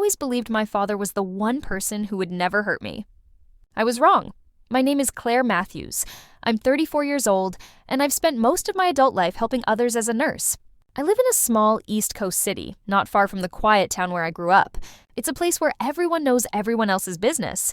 always believed my father was the one person who would never hurt me. I was wrong. My name is Claire Matthews. I'm 34 years old, and I've spent most of my adult life helping others as a nurse. I live in a small East Coast city, not far from the quiet town where I grew up. It's a place where everyone knows everyone else's business,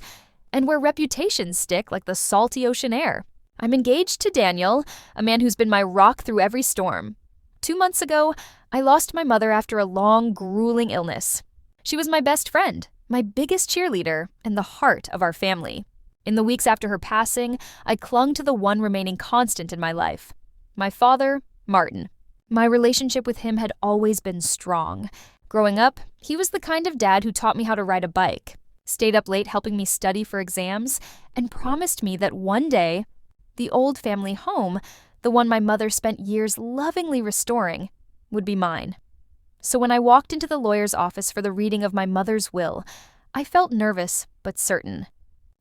and where reputations stick like the salty ocean air. I'm engaged to Daniel, a man who's been my rock through every storm. 2 months ago, I lost my mother after a long, grueling illness. She was my best friend, my biggest cheerleader, and the heart of our family. In the weeks after her passing, I clung to the one remaining constant in my life. My father, Martin. My relationship with him had always been strong. Growing up, he was the kind of dad who taught me how to ride a bike, stayed up late helping me study for exams, and promised me that one day, the old family home, the one my mother spent years lovingly restoring, would be mine. So when I walked into the lawyer's office for the reading of my mother's will, I felt nervous but certain.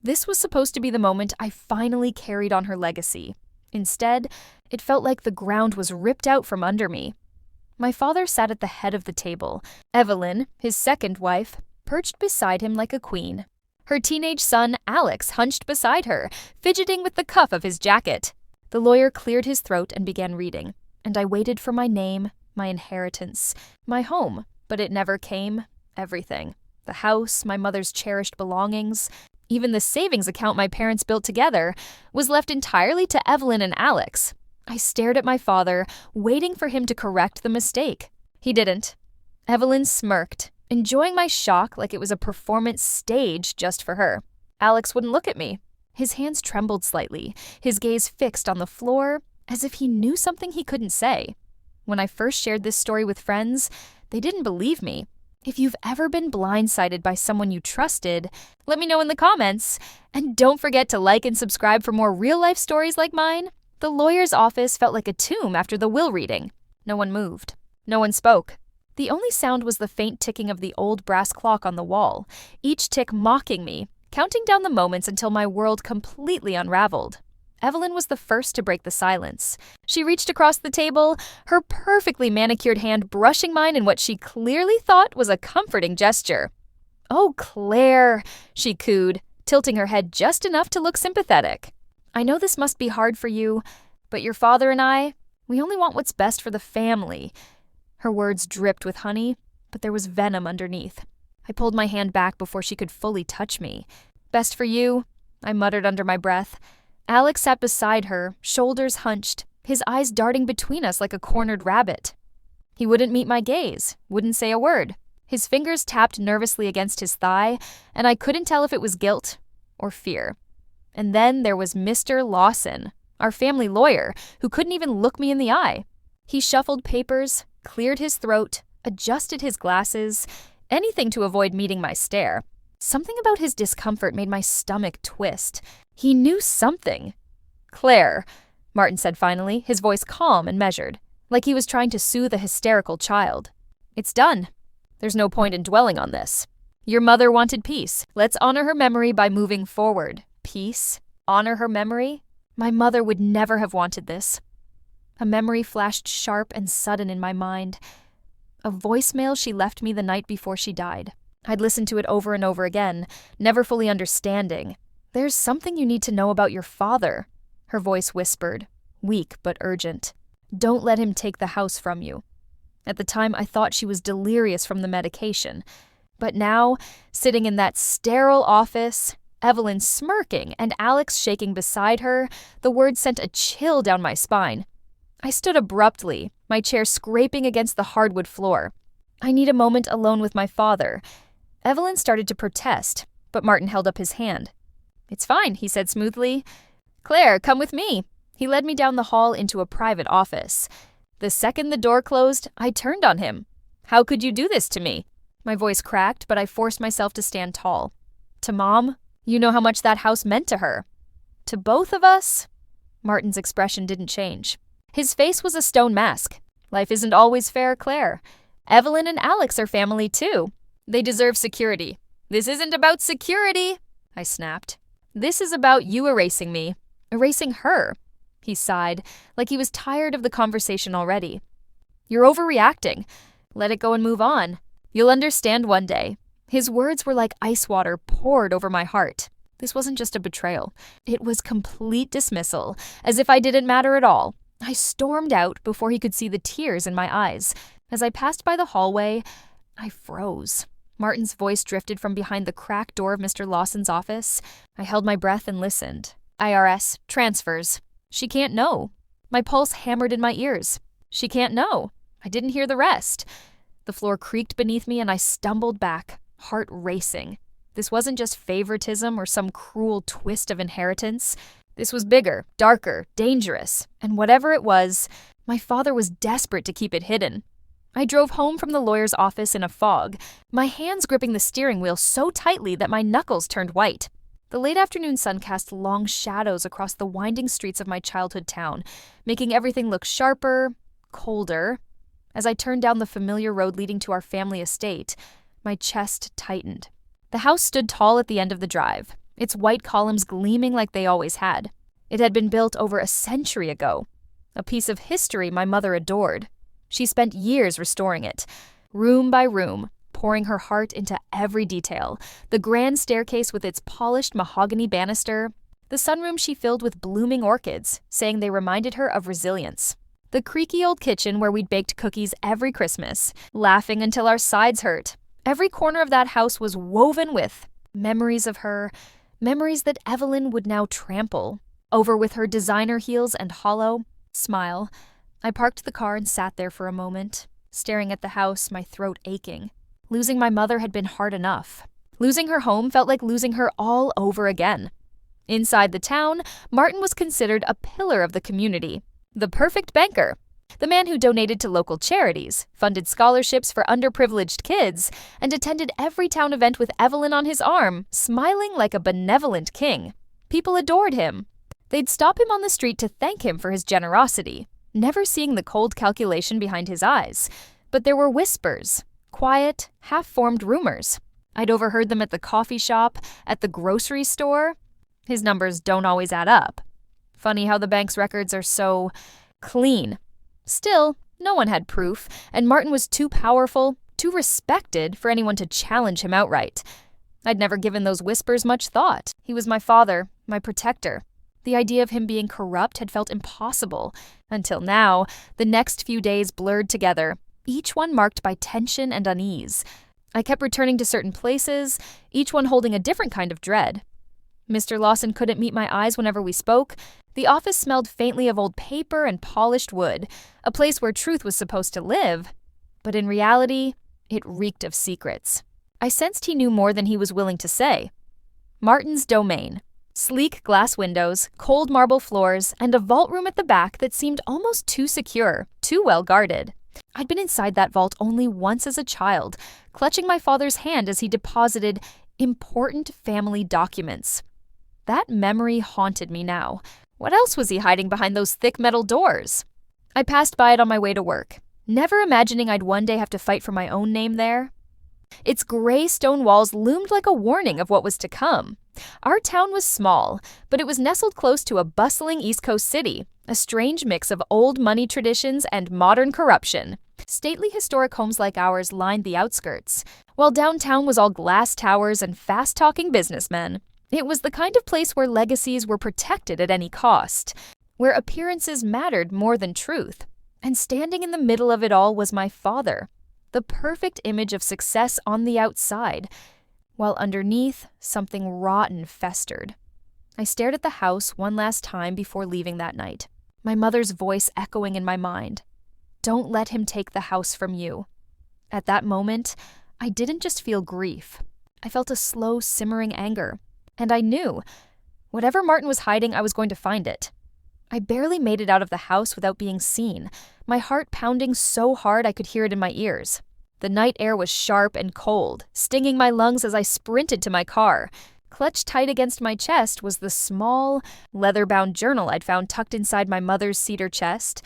This was supposed to be the moment I finally carried on her legacy. Instead, it felt like the ground was ripped out from under me. My father sat at the head of the table. Evelyn, his second wife, perched beside him like a queen. Her teenage son, Alex, hunched beside her, fidgeting with the cuff of his jacket. The lawyer cleared his throat and began reading, and I waited for my name, my inheritance, my home, but it never came. Everything. The house, my mother's cherished belongings, even the savings account my parents built together, was left entirely to Evelyn and Alex. I stared at my father, waiting for him to correct the mistake. He didn't. Evelyn smirked, enjoying my shock like it was a performance staged just for her. Alex wouldn't look at me. His hands trembled slightly, his gaze fixed on the floor, as if he knew something he couldn't say. When I first shared this story with friends, they didn't believe me. If you've ever been blindsided by someone you trusted, let me know in the comments. And don't forget to like and subscribe for more real-life stories like mine. The lawyer's office felt like a tomb after the will reading. No one moved. No one spoke. The only sound was the faint ticking of the old brass clock on the wall, each tick mocking me, counting down the moments until my world completely unraveled. Evelyn was the first to break the silence. She reached across the table, her perfectly manicured hand brushing mine in what she clearly thought was a comforting gesture. "Oh, Claire," she cooed, tilting her head just enough to look sympathetic. "I know this must be hard for you, but your father and I, we only want what's best for the family." Her words dripped with honey, but there was venom underneath. I pulled my hand back before she could fully touch me. "Best for you," I muttered under my breath. Alex sat beside her, shoulders hunched, his eyes darting between us like a cornered rabbit. He wouldn't meet my gaze, wouldn't say a word. His fingers tapped nervously against his thigh, and I couldn't tell if it was guilt or fear. And then there was Mr. Lawson, our family lawyer, who couldn't even look me in the eye. He shuffled papers, cleared his throat, adjusted his glasses, anything to avoid meeting my stare. Something about his discomfort made my stomach twist. He knew something. "Claire," Martin said finally, his voice calm and measured, like he was trying to soothe a hysterical child. "It's done. There's no point in dwelling on this. Your mother wanted peace. Let's honor her memory by moving forward. Peace? Honor her memory? My mother would never have wanted this." A memory flashed sharp and sudden in my mind. A voicemail she left me the night before she died. I'd listened to it over and over again, never fully understanding. "There's something you need to know about your father," her voice whispered, weak but urgent. "Don't let him take the house from you." At the time, I thought she was delirious from the medication. But now, sitting in that sterile office, Evelyn smirking and Alex shaking beside her, the words sent a chill down my spine. I stood abruptly, my chair scraping against the hardwood floor. "I need a moment alone with my father." Evelyn started to protest, but Martin held up his hand. "It's fine," he said smoothly. "Claire, come with me." He led me down the hall into a private office. The second the door closed, I turned on him. "How could you do this to me?" My voice cracked, but I forced myself to stand tall. "To Mom? You know how much that house meant to her." "To both of us?" Martin's expression didn't change. His face was a stone mask. "Life isn't always fair, Claire. Evelyn and Alex are family too. They deserve security." "This isn't about security," I snapped. "This is about you erasing me. Erasing her." He sighed, like he was tired of the conversation already. "You're overreacting. Let it go and move on. You'll understand one day. His words were like ice water poured over my heart. This wasn't just a betrayal. It was complete dismissal, as if I didn't matter at all. I stormed out before he could see the tears in my eyes. As I passed by the hallway, I froze. Martin's voice drifted from behind the cracked door of Mr. Lawson's office. I held my breath and listened. IRS, transfers. She can't know. My pulse hammered in my ears. She can't know. I didn't hear the rest. The floor creaked beneath me and I stumbled back, heart racing. This wasn't just favoritism or some cruel twist of inheritance. This was bigger, darker, dangerous, and whatever it was, my father was desperate to keep it hidden. I drove home from the lawyer's office in a fog, my hands gripping the steering wheel so tightly that my knuckles turned white. The late afternoon sun cast long shadows across the winding streets of my childhood town, making everything look sharper, colder. As I turned down the familiar road leading to our family estate, my chest tightened. The house stood tall at the end of the drive, its white columns gleaming like they always had. It had been built over a century ago, a piece of history my mother adored. She spent years restoring it, room by room, pouring her heart into every detail. The grand staircase with its polished mahogany banister, the sunroom she filled with blooming orchids, saying they reminded her of resilience. The creaky old kitchen where we'd baked cookies every Christmas, laughing until our sides hurt. Every corner of that house was woven with memories of her, memories that Evelyn would now trample over with her designer heels and hollow smile. I parked the car and sat there for a moment, staring at the house, my throat aching. Losing my mother had been hard enough. Losing her home felt like losing her all over again. Inside the town, Martin was considered a pillar of the community, the perfect banker, the man who donated to local charities, funded scholarships for underprivileged kids, and attended every town event with Evelyn on his arm, smiling like a benevolent king. People adored him. They'd stop him on the street to thank him for his generosity, never seeing the cold calculation behind his eyes. But there were whispers, quiet, half-formed rumors. I'd overheard them at the coffee shop, at the grocery store. His numbers don't always add up. Funny how the bank's records are so clean. Still, no one had proof, and Martin was too powerful, too respected for anyone to challenge him outright. I'd never given those whispers much thought. He was my father, my protector. The idea of him being corrupt had felt impossible. Until now, the next few days blurred together, each one marked by tension and unease. I kept returning to certain places, each one holding a different kind of dread. Mr. Lawson couldn't meet my eyes whenever we spoke. The office smelled faintly of old paper and polished wood, a place where truth was supposed to live. But in reality, it reeked of secrets. I sensed he knew more than he was willing to say. Martin's domain. Sleek glass windows, cold marble floors, and a vault room at the back that seemed almost too secure, too well guarded. I'd been inside that vault only once as a child, clutching my father's hand as he deposited important family documents. That memory haunted me now. What else was he hiding behind those thick metal doors? I passed by it on my way to work, never imagining I'd one day have to fight for my own name there. Its gray stone walls loomed like a warning of what was to come. Our town was small, but it was nestled close to a bustling East Coast city, a strange mix of old money traditions and modern corruption. Stately historic homes like ours lined the outskirts, while downtown was all glass towers and fast-talking businessmen. It was the kind of place where legacies were protected at any cost, where appearances mattered more than truth. And standing in the middle of it all was my father, the perfect image of success on the outside, while underneath, something rotten festered. I stared at the house one last time before leaving that night, my mother's voice echoing in my mind. Don't let him take the house from you. At that moment, I didn't just feel grief. I felt a slow, simmering anger. And I knew, whatever Martin was hiding, I was going to find it. I barely made it out of the house without being seen, my heart pounding so hard I could hear it in my ears. The night air was sharp and cold, stinging my lungs as I sprinted to my car. Clutched tight against my chest was the small, leather-bound journal I'd found tucked inside my mother's cedar chest.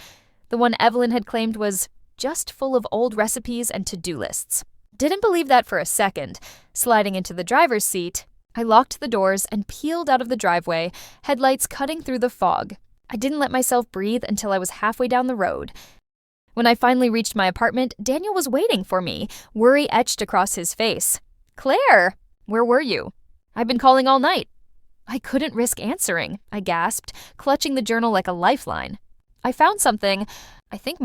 The one Evelyn had claimed was just full of old recipes and to-do lists. Didn't believe that for a second. Sliding into the driver's seat, I locked the doors and peeled out of the driveway, headlights cutting through the fog. I didn't let myself breathe until I was halfway down the road. When I finally reached my apartment, Daniel was waiting for me, worry etched across his face. Claire! Where were you? I've been calling all night. I couldn't risk answering, I gasped, clutching the journal like a lifeline. I found something. I think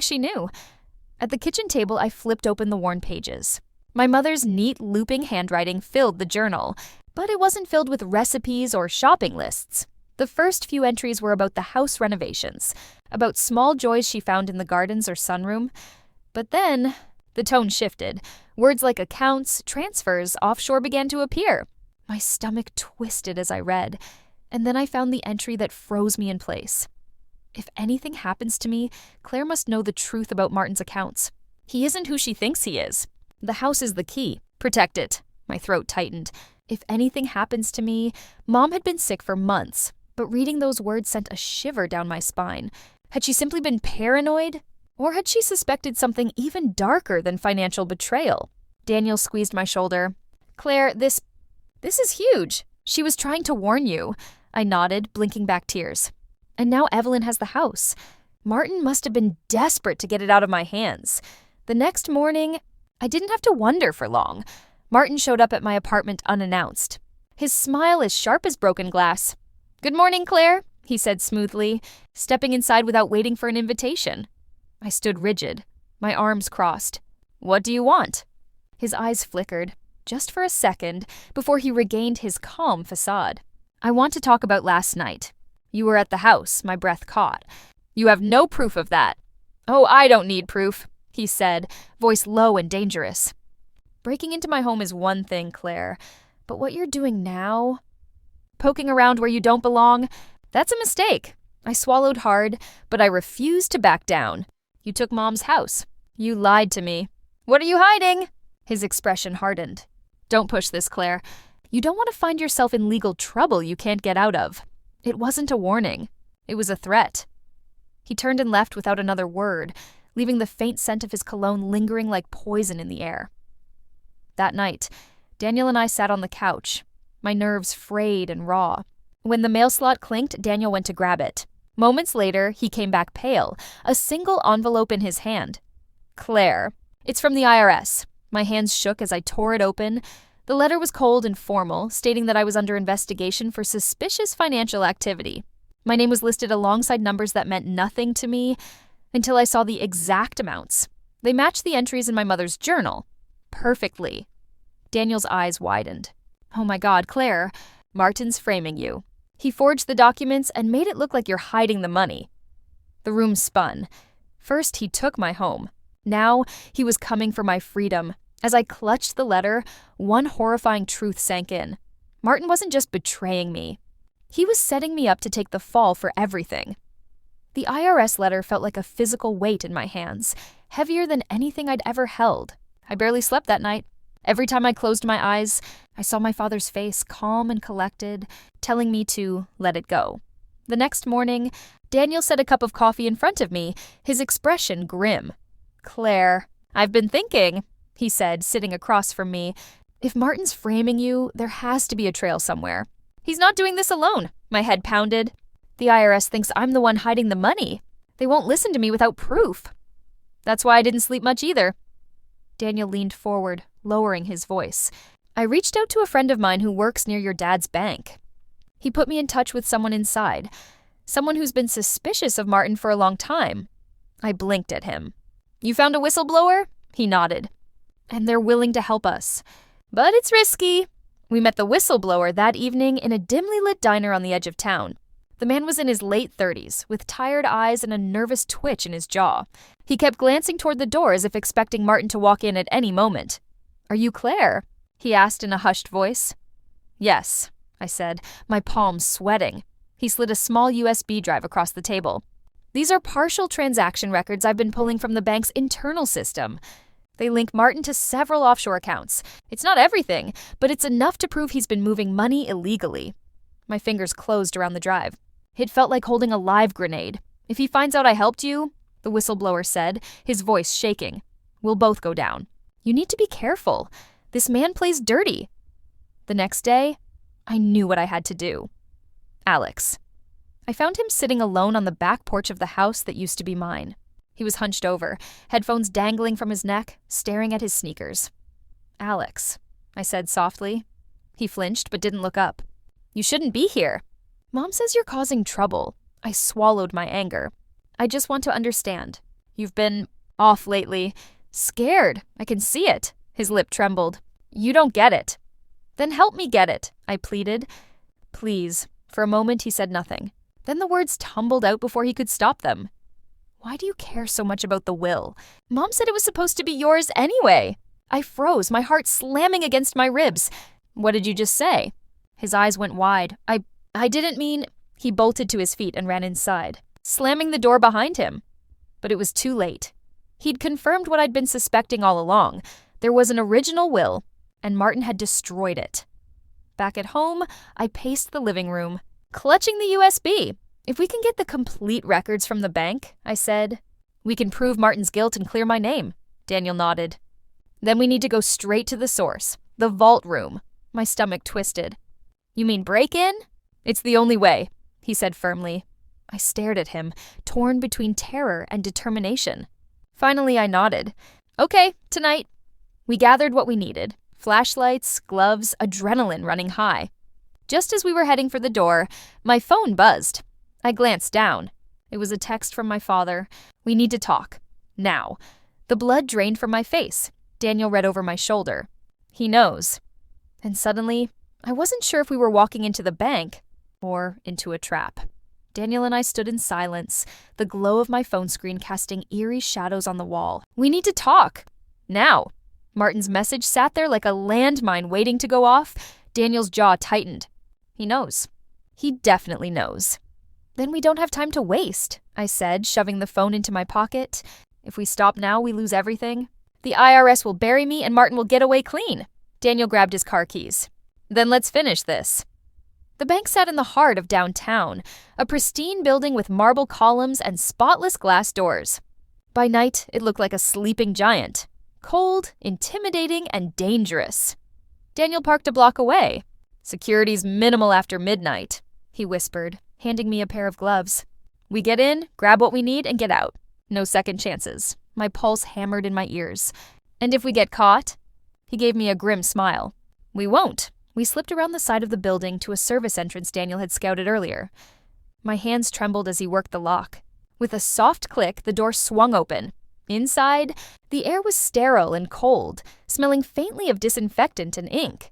she knew. At the kitchen table, I flipped open the worn pages. My mother's neat, looping handwriting filled the journal, but it wasn't filled with recipes or shopping lists. The first few entries were about the house renovations, about small joys she found in the gardens or sunroom. But then, the tone shifted. Words like accounts, transfers, offshore began to appear. My stomach twisted as I read, and then I found the entry that froze me in place. If anything happens to me, Claire must know the truth about Martin's accounts. He isn't who she thinks he is. The house is the key. Protect it. My throat tightened. If anything happens to me, Mom had been sick for months, but reading those words sent a shiver down my spine. Had she simply been paranoid? Or had she suspected something even darker than financial betrayal? Daniel squeezed my shoulder. Claire, this is huge. She was trying to warn you. I nodded, blinking back tears. And now Evelyn has the house. Martin must have been desperate to get it out of my hands. The next morning, I didn't have to wonder for long. Martin showed up at my apartment unannounced. His smile as sharp as broken glass. Good morning, Claire, he said smoothly, stepping inside without waiting for an invitation. I stood rigid, my arms crossed. What do you want? His eyes flickered, just for a second, before he regained his calm facade. I want to talk about last night. You were at the house, my breath caught. You have no proof of that. Oh, I don't need proof, he said, voice low and dangerous. Breaking into my home is one thing, Claire, but what you're doing now... Poking around where you don't belong, that's a mistake. I swallowed hard, but I refused to back down. You took Mom's house. You lied to me. What are you hiding? His expression hardened. Don't push this, Claire. You don't want to find yourself in legal trouble you can't get out of. It wasn't a warning. It was a threat. He turned and left without another word, leaving the faint scent of his cologne lingering like poison in the air. That night, Daniel and I sat on the couch, my nerves frayed and raw. When the mail slot clinked, Daniel went to grab it. Moments later, he came back pale, a single envelope in his hand. Claire, it's from the IRS. My hands shook as I tore it open. The letter was cold and formal, stating that I was under investigation for suspicious financial activity. My name was listed alongside numbers that meant nothing to me until I saw the exact amounts. They matched the entries in my mother's journal. Perfectly. Daniel's eyes widened. Oh my God, Claire, Martin's framing you. He forged the documents and made it look like you're hiding the money. The room spun. First, he took my home. Now, he was coming for my freedom. As I clutched the letter, one horrifying truth sank in. Martin wasn't just betraying me. He was setting me up to take the fall for everything. The IRS letter felt like a physical weight in my hands, heavier than anything I'd ever held. I barely slept that night. Every time I closed my eyes, I saw my father's face, calm and collected, telling me to let it go. The next morning, Daniel set a cup of coffee in front of me, his expression grim. Claire, I've been thinking, he said, sitting across from me. If Martin's framing you, there has to be a trail somewhere. He's not doing this alone, my head pounded. The IRS thinks I'm the one hiding the money. They won't listen to me without proof. That's why I didn't sleep much either. Daniel leaned forward, lowering his voice. I reached out to a friend of mine who works near your dad's bank. He put me in touch with someone inside, someone who's been suspicious of Martin for a long time. I blinked at him. You found a whistleblower? He nodded. And they're willing to help us. But it's risky. We met the whistleblower that evening in a dimly lit diner on the edge of town. The man was in his late 30s, with tired eyes and a nervous twitch in his jaw. He kept glancing toward the door as if expecting Martin to walk in at any moment. Are you Claire? He asked in a hushed voice. Yes, I said, my palms sweating. He slid a small USB drive across the table. These are partial transaction records I've been pulling from the bank's internal system. They link Martin to several offshore accounts. It's not everything, but it's enough to prove he's been moving money illegally. My fingers closed around the drive. It felt like holding a live grenade. If he finds out I helped you, the whistleblower said, his voice shaking, we'll both go down. You need to be careful. This man plays dirty. The next day, I knew what I had to do. Alex. I found him sitting alone on the back porch of the house that used to be mine. He was hunched over, headphones dangling from his neck, staring at his sneakers. Alex, I said softly. He flinched but didn't look up. You shouldn't be here. Mom says you're causing trouble. I swallowed my anger. I just want to understand. You've been off lately. Scared. I can see it. His lip trembled. You don't get it. Then help me get it, I pleaded. Please. For a moment he said nothing. Then the words tumbled out before he could stop them. Why do you care so much about the will? Mom said it was supposed to be yours anyway. I froze, my heart slamming against my ribs. What did you just say? His eyes went wide. I didn't mean... He bolted to his feet and ran inside, slamming the door behind him. But it was too late. He'd confirmed what I'd been suspecting all along. There was an original will, and Martin had destroyed it. Back at home, I paced the living room, clutching the USB. If we can get the complete records from the bank, I said, we can prove Martin's guilt and clear my name. Daniel nodded. Then we need to go straight to the source, the vault room. My stomach twisted. You mean break in? It's the only way, he said firmly. I stared at him, torn between terror and determination. Finally, I nodded. Okay, tonight. We gathered what we needed. Flashlights, gloves, adrenaline running high. Just as we were heading for the door, my phone buzzed. I glanced down. It was a text from my father. We need to talk. Now. The blood drained from my face. Daniel read over my shoulder. He knows. And suddenly, I wasn't sure if we were walking into the bank or into a trap. Daniel and I stood in silence, the glow of my phone screen casting eerie shadows on the wall. We need to talk. Now. Martin's message sat there like a landmine waiting to go off. Daniel's jaw tightened. He knows. He definitely knows. Then we don't have time to waste, I said, shoving the phone into my pocket. If we stop now, we lose everything. The IRS will bury me and Martin will get away clean. Daniel grabbed his car keys. Then let's finish this. The bank sat in the heart of downtown, a pristine building with marble columns and spotless glass doors. By night, it looked like a sleeping giant. Cold, intimidating, and dangerous. Daniel parked a block away. Security's minimal after midnight, he whispered, handing me a pair of gloves. We get in, grab what we need, and get out. No second chances. My pulse hammered in my ears. And if we get caught? He gave me a grim smile. We won't. We slipped around the side of the building to a service entrance Daniel had scouted earlier. My hands trembled as he worked the lock. With a soft click, the door swung open. Inside, the air was sterile and cold, smelling faintly of disinfectant and ink.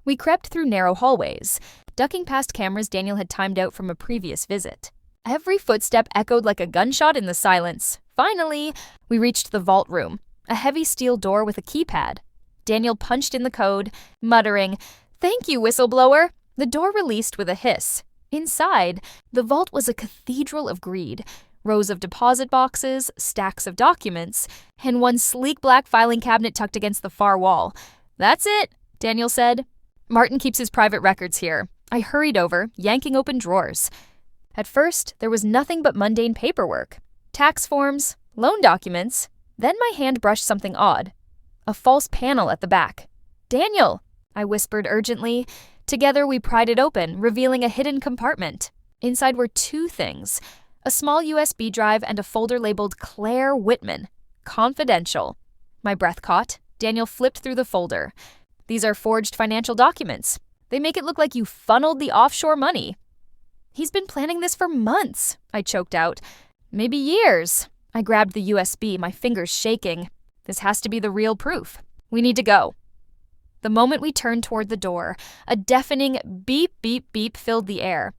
We crept through narrow hallways, ducking past cameras Daniel had timed out from a previous visit. Every footstep echoed like a gunshot in the silence. Finally, we reached the vault room, a heavy steel door with a keypad. Daniel punched in the code, muttering, "Thank you, whistleblower." The door released with a hiss. Inside, the vault was a cathedral of greed. Rows of deposit boxes, stacks of documents, and one sleek black filing cabinet tucked against the far wall. That's it, Daniel said. Martin keeps his private records here. I hurried over, yanking open drawers. At first, there was nothing but mundane paperwork. Tax forms, loan documents. Then my hand brushed something odd. A false panel at the back. Daniel, I whispered urgently. Together we pried it open, revealing a hidden compartment. Inside were two things. A small USB drive and a folder labeled Claire Whitman. Confidential. My breath caught. Daniel flipped through the folder. These are forged financial documents. They make it look like you funneled the offshore money. He's been planning this for months, I choked out. Maybe years. I grabbed the USB, my fingers shaking. This has to be the real proof. We need to go. The moment we turned toward the door, a deafening beep, beep, beep filled the air.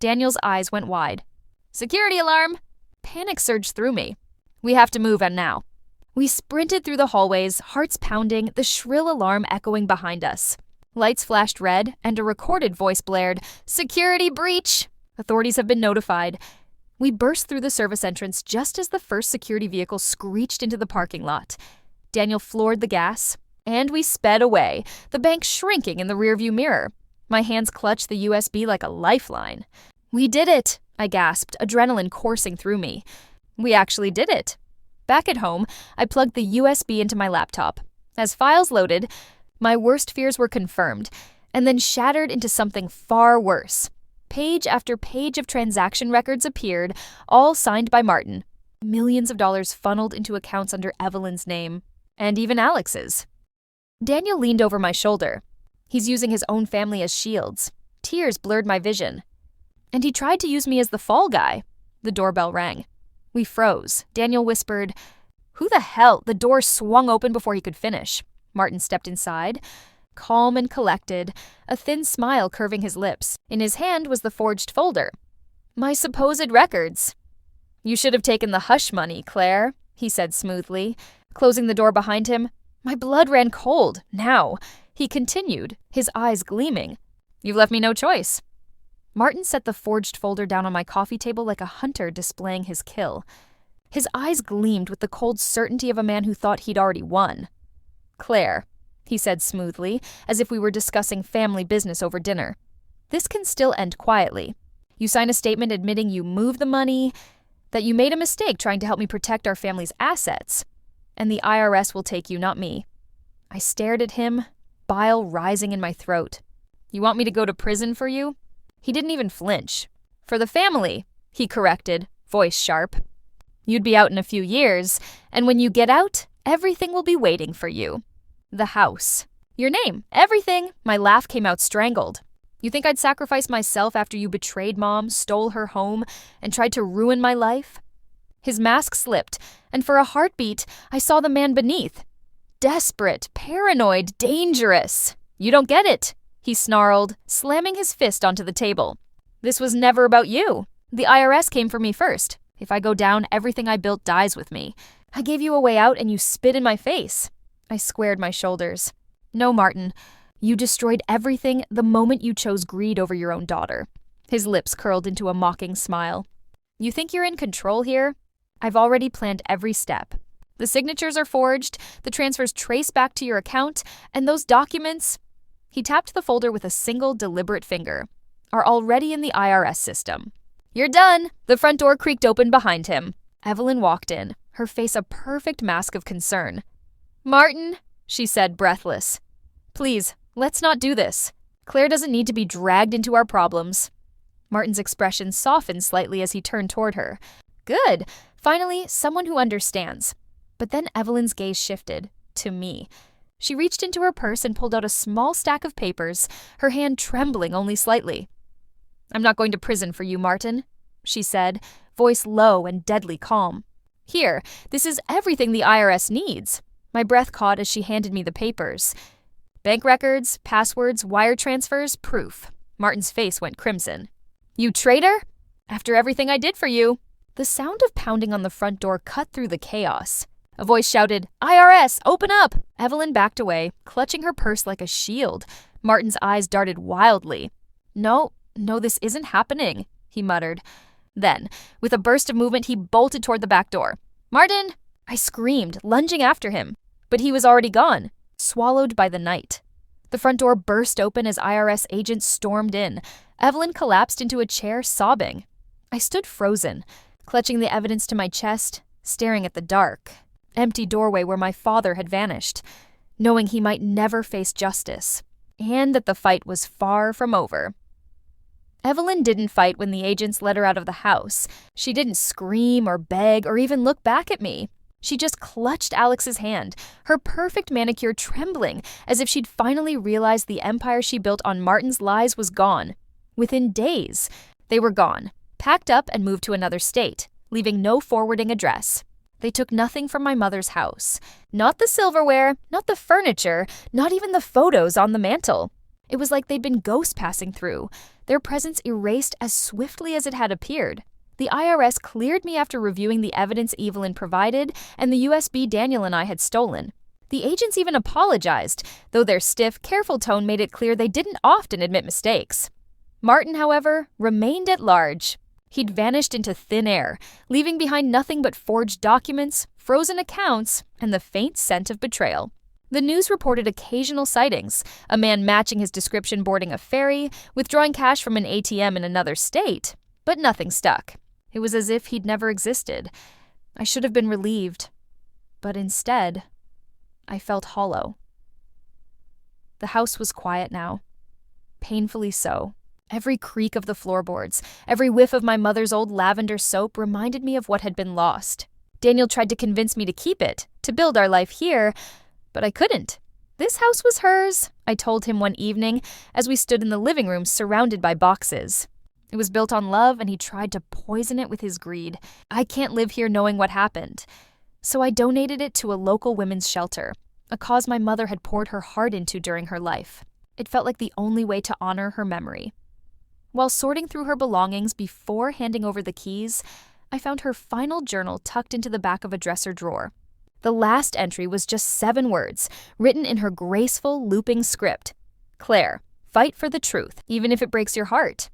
Daniel's eyes went wide. Security alarm! Panic surged through me. We have to move, and now. We sprinted through the hallways, hearts pounding, the shrill alarm echoing behind us. Lights flashed red, and a recorded voice blared, "Security breach! Authorities have been notified." We burst through the service entrance just as the first security vehicle screeched into the parking lot. Daniel floored the gas, and we sped away, the bank shrinking in the rearview mirror. My hands clutched the USB like a lifeline. We did it, I gasped, adrenaline coursing through me. We actually did it. Back at home, I plugged the USB into my laptop. As files loaded, my worst fears were confirmed, and then shattered into something far worse. Page after page of transaction records appeared, all signed by Martin. Millions of dollars funneled into accounts under Evelyn's name, and even Alex's. Daniel leaned over my shoulder. He's using his own family as shields. Tears blurred my vision. And he tried to use me as the fall guy. The doorbell rang. We froze. Daniel whispered, "Who the hell?" The door swung open before he could finish. Martin stepped inside, calm and collected, a thin smile curving his lips. In his hand was the forged folder. My supposed records. "You should have taken the hush money, Claire," he said smoothly, closing the door behind him. My blood ran cold. Now, he continued, his eyes gleaming. "You've left me no choice." Martin set the forged folder down on my coffee table like a hunter displaying his kill. His eyes gleamed with the cold certainty of a man who thought he'd already won. "Claire," he said smoothly, as if we were discussing family business over dinner. "This can still end quietly. You sign a statement admitting you moved the money, that you made a mistake trying to help me protect our family's assets, and the IRS will take you, not me." I stared at him, bile rising in my throat. "You want me to go to prison for you?" He didn't even flinch. "For the family," he corrected, voice sharp. "You'd be out in a few years, and when you get out, everything will be waiting for you. The house. Your name. Everything." My laugh came out strangled. "You think I'd sacrifice myself after you betrayed Mom, stole her home, and tried to ruin my life?" His mask slipped, and for a heartbeat, I saw the man beneath. Desperate, paranoid, dangerous. "You don't get it," he snarled, slamming his fist onto the table. "This was never about you. The IRS came for me first. If I go down, everything I built dies with me. I gave you a way out and you spit in my face." I squared my shoulders. "No, Martin. You destroyed everything the moment you chose greed over your own daughter." His lips curled into a mocking smile. "You think you're in control here? I've already planned every step. The signatures are forged, the transfers trace back to your account, and those documents," he tapped the folder with a single deliberate finger, "are already in the IRS system." "You're done." The front door creaked open behind him. Evelyn walked in, her face a perfect mask of concern. "Martin," she said, breathless. "Please, let's not do this. Claire doesn't need to be dragged into our problems." Martin's expression softened slightly as he turned toward her. "Good. Finally, someone who understands." But then Evelyn's gaze shifted to me. She reached into her purse and pulled out a small stack of papers, her hand trembling only slightly. "I'm not going to prison for you, Martin," she said, voice low and deadly calm. "Here, this is everything the IRS needs." My breath caught as she handed me the papers. Bank records, passwords, wire transfers, proof. Martin's face went crimson. "You traitor? After everything I did for you." The sound of pounding on the front door cut through the chaos. A voice shouted, "IRS, open up!" Evelyn backed away, clutching her purse like a shield. Martin's eyes darted wildly. No, this isn't happening," he muttered. Then, with a burst of movement, he bolted toward the back door. "Martin!" I screamed, lunging after him. But he was already gone, swallowed by the night. The front door burst open as IRS agents stormed in. Evelyn collapsed into a chair, sobbing. I stood frozen, clutching the evidence to my chest, staring at the dark, empty doorway where my father had vanished, knowing he might never face justice, and that the fight was far from over. Evelyn didn't fight when the agents let her out of the house. She didn't scream or beg or even look back at me. She just clutched Alex's hand, her perfect manicure trembling, as if she'd finally realized the empire she built on Martin's lies was gone. Within days, they were gone, packed up and moved to another state, leaving no forwarding address. They took nothing from my mother's house. Not the silverware, not the furniture, not even the photos on the mantel. It was like they'd been ghosts passing through, their presence erased as swiftly as it had appeared. The IRS cleared me after reviewing the evidence Evelyn provided and the USB Daniel and I had stolen. The agents even apologized, though their stiff, careful tone made it clear they didn't often admit mistakes. Martin, however, remained at large. He'd vanished into thin air, leaving behind nothing but forged documents, frozen accounts, and the faint scent of betrayal. The news reported occasional sightings, a man matching his description boarding a ferry, withdrawing cash from an ATM in another state, but nothing stuck. It was as if he'd never existed. I should have been relieved, but instead, I felt hollow. The house was quiet now, painfully so. Every creak of the floorboards, every whiff of my mother's old lavender soap reminded me of what had been lost. Daniel tried to convince me to keep it, to build our life here, but I couldn't. This house was hers, I told him one evening as we stood in the living room surrounded by boxes. It was built on love, and he tried to poison it with his greed. I can't live here knowing what happened. So I donated it to a local women's shelter, a cause my mother had poured her heart into during her life. It felt like the only way to honor her memory. While sorting through her belongings before handing over the keys, I found her final journal tucked into the back of a dresser drawer. The last entry was just 7 words, written in her graceful, looping script. Claire, fight for the truth, even if it breaks your heart.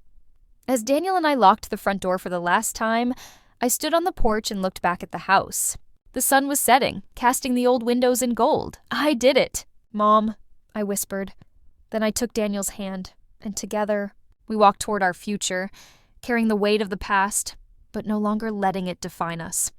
As Daniel and I locked the front door for the last time, I stood on the porch and looked back at the house. The sun was setting, casting the old windows in gold. I did it. Mom, I whispered. Then I took Daniel's hand, and together, we walked toward our future, carrying the weight of the past, but no longer letting it define us.